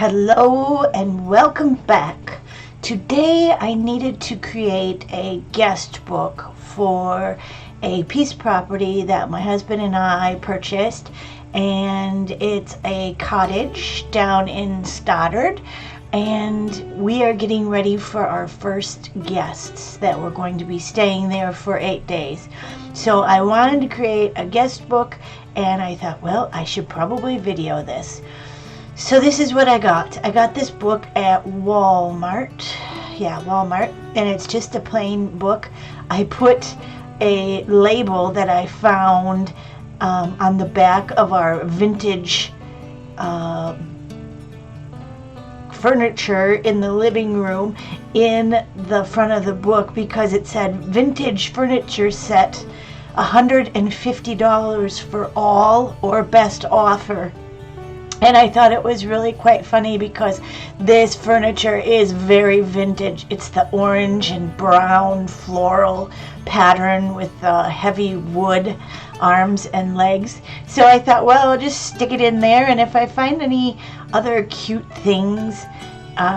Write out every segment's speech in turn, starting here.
Hello and welcome back. Today I needed to create a guest book for a piece of property that my husband and I purchased, and it's a cottage down in Stoddard, and we are getting ready for our first guests that we're going to be staying there for 8 days. So I wanted to create a guest book, and I thought, well, I should probably video this. So this is what I got. I got this book at Walmart. Yeah, Walmart. And it's just a plain book. I put a label that I found on the back of our vintage furniture in the living room in the front of the book, because it said vintage furniture set $150 for all or best offer. And I thought it was really quite funny because this furniture is very vintage. It's the orange and brown floral pattern with heavy wood arms and legs. So I thought, well, I'll just stick it in there, and if I find any other cute things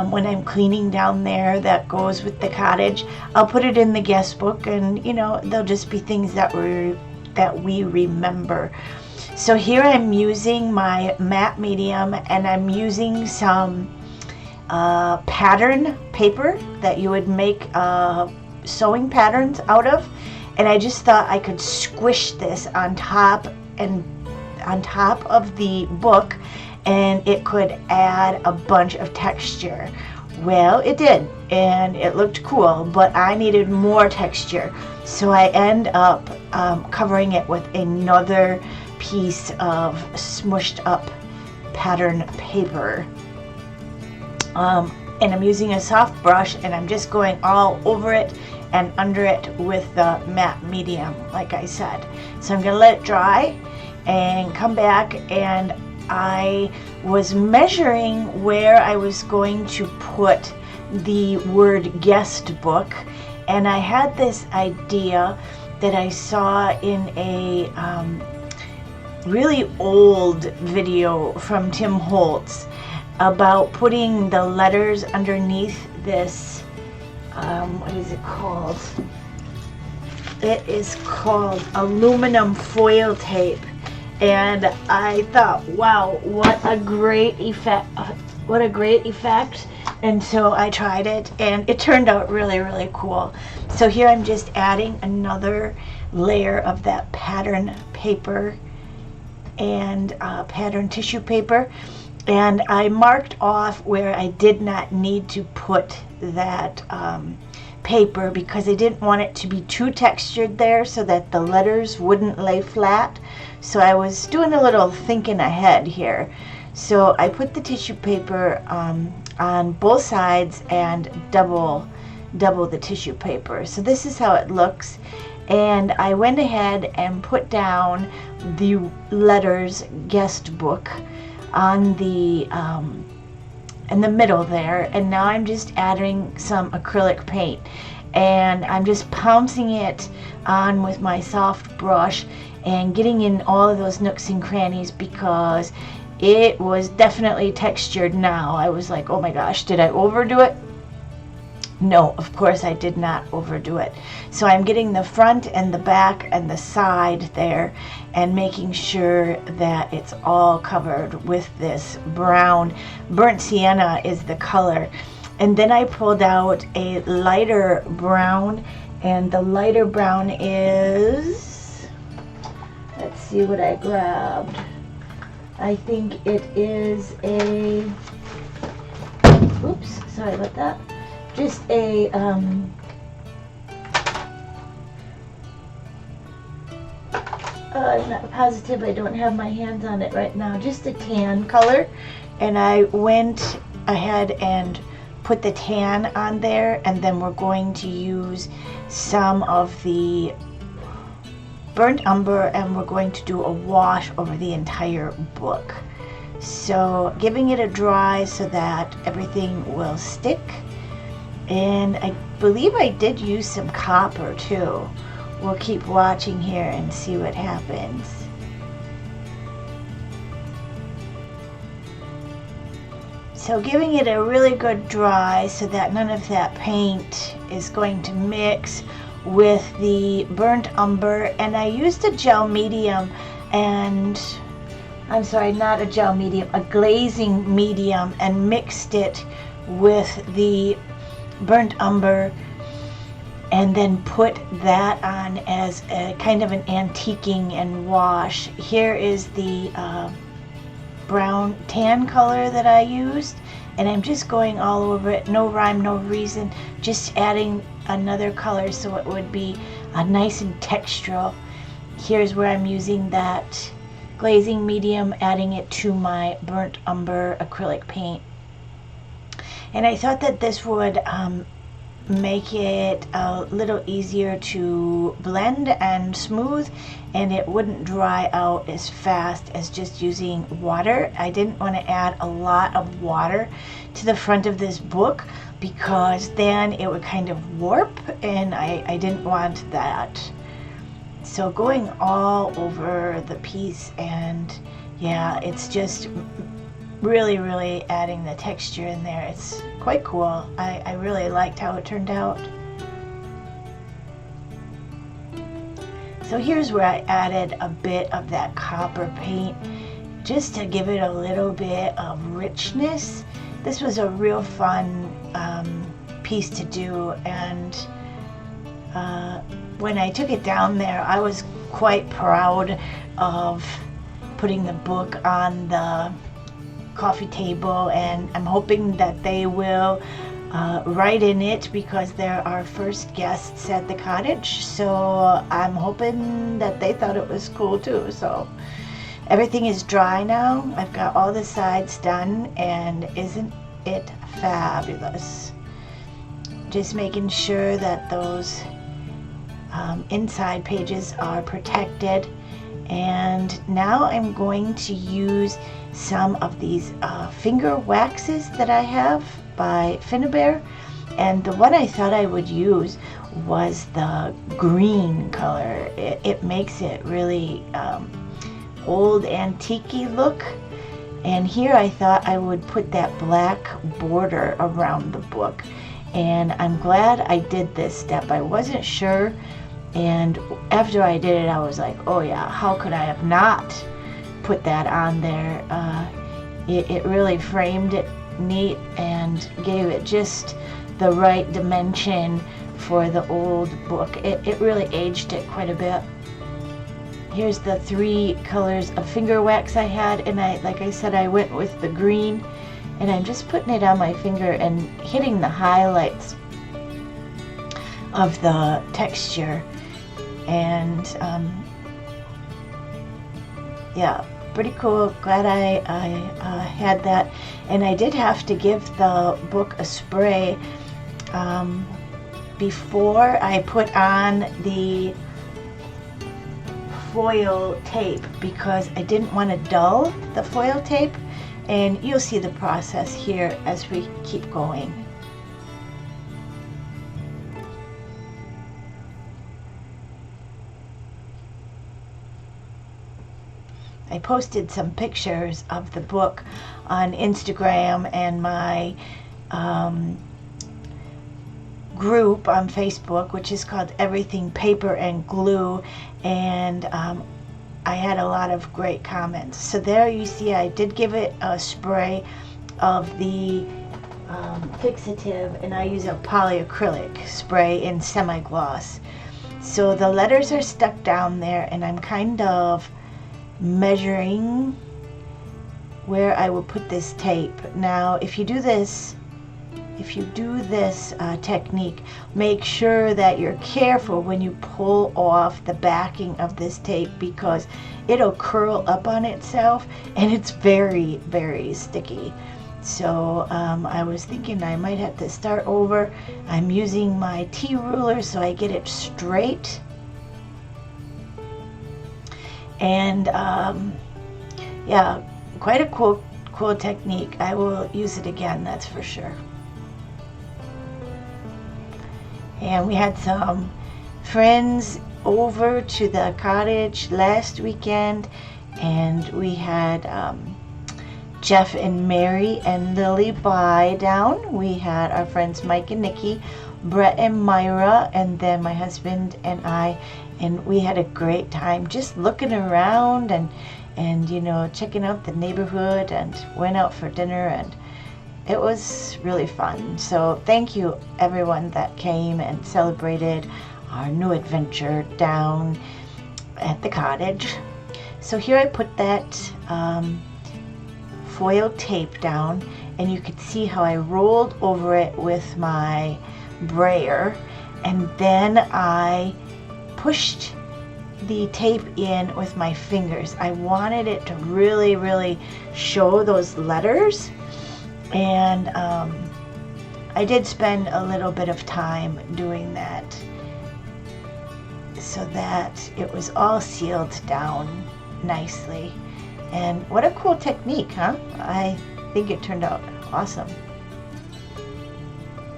when I'm cleaning down there that goes with the cottage, I'll put it in the guest book, and they'll just be things that we remember. So here I'm using my matte medium, and I'm using some pattern paper that you would make sewing patterns out of, and I just thought I could squish this on top of the book, and it could add a bunch of texture. Well, it did, and it looked cool, but I needed more texture, so I end up covering it with another piece of smushed up pattern paper, and I'm using a soft brush, and I'm just going all over it and under it with the matte medium, like I said. So I'm gonna let it dry and come back, and I was measuring where I was going to put the word guest book, and I had this idea that I saw in a really old video from Tim Holtz about putting the letters underneath this, what is it called? It is called aluminum foil tape. And I thought, wow, what a great effect. And so I tried it, and it turned out really, really cool. So here I'm just adding another layer of that pattern paper and pattern tissue paper, and I marked off where I did not need to put that paper, because I didn't want it to be too textured there so that the letters wouldn't lay flat. So I was doing a little thinking ahead here. So I put the tissue paper on both sides and double the tissue paper. So this is how it looks. And I went ahead and put down the letters guest book on the in the middle there, and now I'm just adding some acrylic paint, and I'm just pouncing it on with my soft brush and getting in all of those nooks and crannies, because it was definitely textured now. I was like, oh my gosh, did I overdo it? No, of course I did not overdo it. So I'm getting the front and the back and the side there and making sure that it's all covered with this brown. Burnt sienna is the color. And then I pulled out a lighter brown, and the lighter brown is, let's see what I grabbed. I think it is a, oops, sorry about that. Just a I'm not positive, I don't have my hands on it right now, just a tan color, and I went ahead and put the tan on there, and then we're going to use some of the burnt umber, and we're going to do a wash over the entire book. So giving it a dry so that everything will stick. And I believe I did use some copper too. We'll keep watching here and see what happens. So giving it a really good dry so that none of that paint is going to mix with the burnt umber. And I used a gel medium, and I'm sorry, not a gel medium, a glazing medium, and mixed it with the burnt umber, and then put that on as a kind of an antiquing and wash. Here is the brown tan color that I used, and I'm just going all over it, no rhyme, no reason, just adding another color so it would be nice and textural. Here's where I'm using that glazing medium, adding it to my burnt umber acrylic paint. And I thought that this would make it a little easier to blend and smooth, and it wouldn't dry out as fast as just using water. I didn't want to add a lot of water to the front of this book because then it would kind of warp, and I didn't want that. So going all over the piece, and yeah, it's just really adding the texture in there. It's quite cool. I really liked how it turned out. So here's where I added a bit of that copper paint just to give it a little bit of richness. This was a real fun piece to do, and when I took it down there, I was quite proud of putting the book on the coffee table, and I'm hoping that they will write in it because they're our first guests at the cottage. So I'm hoping that they thought it was cool too. So everything is dry now. I've got all the sides done, and isn't it fabulous? Just making sure that those inside pages are protected. And now I'm going to use some of these finger waxes that I have by Finnabair, and the one I thought I would use was the green color. It makes it really old antique-y look, and here I thought I would put that black border around the book, and I'm glad I did this step. I wasn't sure, and after I did it I was like, oh yeah, how could I have not put that on there? It really framed it neat and gave it just the right dimension for the old book. It really aged it quite a bit. Here's the 3 colors of finger wax I had, and like I said, I went with the green, and I'm just putting it on my finger and hitting the highlights of the texture. And yeah, pretty cool. Glad I had that. And I did have to give the book a spray before I put on the foil tape because I didn't want to dull the foil tape, and you'll see the process here as we keep going. I posted some pictures of the book on Instagram and my group on Facebook, which is called Everything Paper and Glue, and I had a lot of great comments. So there you see I did give it a spray of the fixative, and I use a polyacrylic spray in semi-gloss. So the letters are stuck down there, and I'm kind of measuring where I will put this tape. Now if you do this technique, make sure that you're careful when you pull off the backing of this tape because it'll curl up on itself and it's very, very sticky. So I was thinking I might have to start over. I'm using my T-ruler so I get it straight. And yeah, quite a cool technique. I will use it again, that's for sure. And we had some friends over to the cottage last weekend, and we had Jeff and Mary and Lily buy down. We had our friends Mike and Nikki, Brett and Myra, and then my husband and I, and we had a great time just looking around and you know, checking out the neighborhood, and went out for dinner, and it was really fun. So thank you everyone that came and celebrated our new adventure down at the cottage. So here I put that foil tape down, and you could see how I rolled over it with my brayer, and then I pushed the tape in with my fingers. I wanted it to really, really show those letters, and I did spend a little bit of time doing that so that it was all sealed down nicely. And what a cool technique, huh? I think it turned out awesome.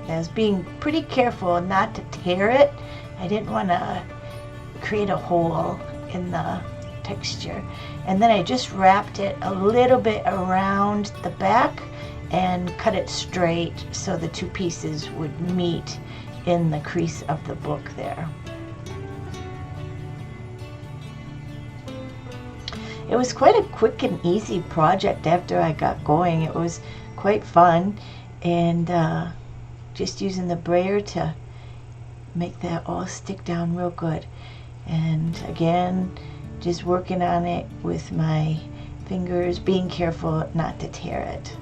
I was being pretty careful not to tear it. I didn't want to create a hole in the texture. And then I just wrapped it a little bit around the back and cut it straight so the two pieces would meet in the crease of the book there. It was quite a quick and easy project after I got going. It was quite fun, and just using the brayer to make that all stick down real good. And again, just working on it with my fingers, being careful not to tear it.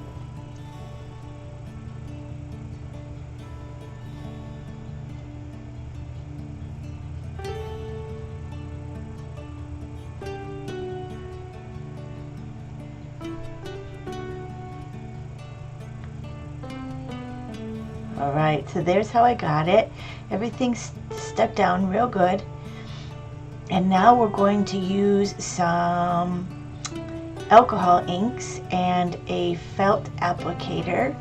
Alright, so there's how I got it. Everything's stuck down real good. And now we're going to use some alcohol inks and a felt applicator.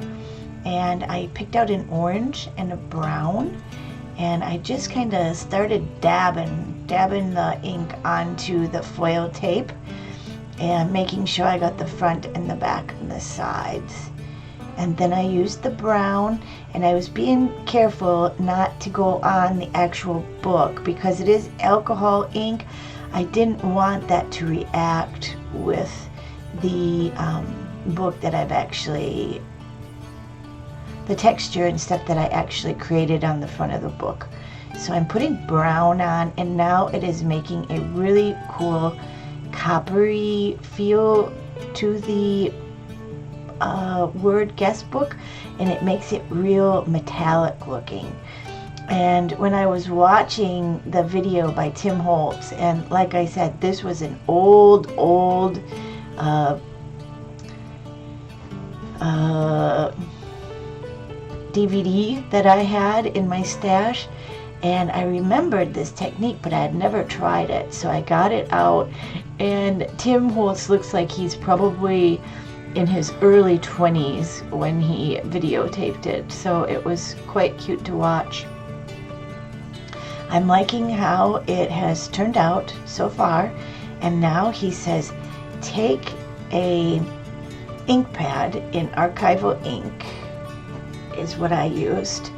And I picked out an orange and a brown. And I just kind of started dabbing the ink onto the foil tape and making sure I got the front and the back and the sides. And then I used the brown, and I was being careful not to go on the actual book because it is alcohol ink. I didn't want that to react with the book that I've actually, the texture and stuff that I actually created on the front of the book. So I'm putting brown on, and now it is making a really cool coppery feel to the word guest book, and it makes it real metallic looking. And when I was watching the video by Tim Holtz, and like I said, this was an old DVD that I had in my stash, and I remembered this technique, but I had never tried it, so I got it out. And Tim Holtz looks like he's probably in his early 20s when he videotaped it, so it was quite cute to watch. I'm liking how it has turned out so far, and now he says take a ink pad in archival ink is what I used,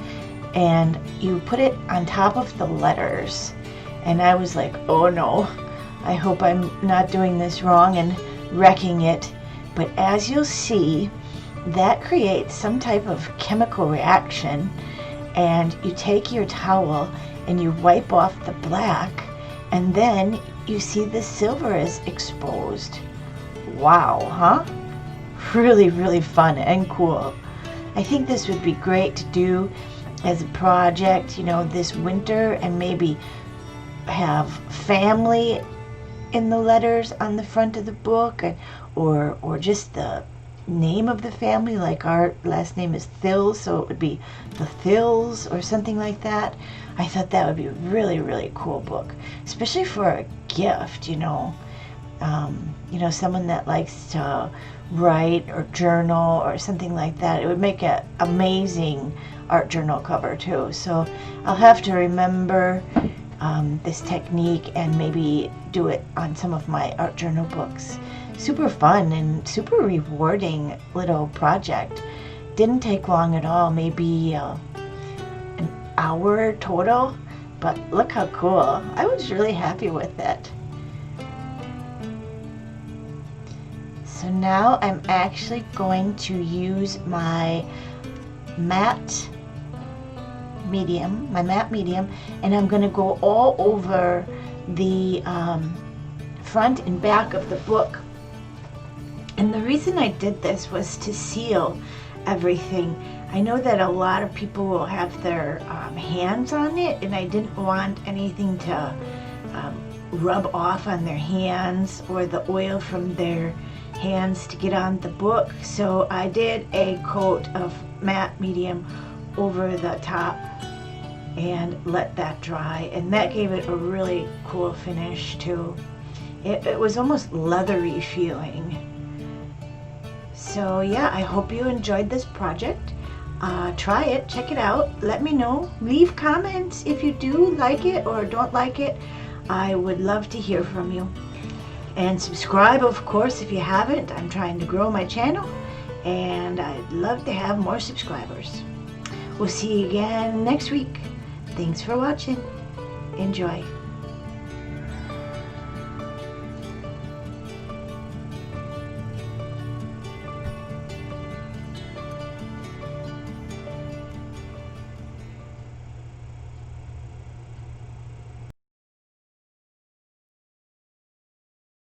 and you put it on top of the letters. And I was like, oh no, I hope I'm not doing this wrong and wrecking it. But as you'll see, that creates some type of chemical reaction, and you take your towel and you wipe off the black, and then you see the silver is exposed. Wow, huh? Really, really fun and cool. I think this would be great to do as a project, you know, this winter, and maybe have family in the letters on the front of the book, or just the name of the family, like our last name is Thill, so it would be the Thills or something like that. I thought that would be a really, really cool book, especially for a gift, you know. Someone that likes to write or journal or something like that. It would make an amazing art journal cover too. So I'll have to remember this technique and maybe do it on some of my art journal books. Super fun and super rewarding little project. Didn't take long at all, maybe an hour total, but look how cool. I was really happy with it. So now I'm actually going to use my matte medium, and I'm going to go all over the front and back of the book. And the reason I did this was to seal everything. I know that a lot of people will have their hands on it, and I didn't want anything to rub off on their hands or the oil from their hands to get on the book. So I did a coat of matte medium over the top and let that dry, and that gave it a really cool finish too. It was almost leathery feeling. So yeah, I hope you enjoyed this project. Try it, check it out, let me know. Leave comments if you do like it or don't like it. I would love to hear from you. And subscribe, of course, if you haven't. I'm trying to grow my channel, and I'd love to have more subscribers. We'll see you again next week. Thanks for watching. Enjoy.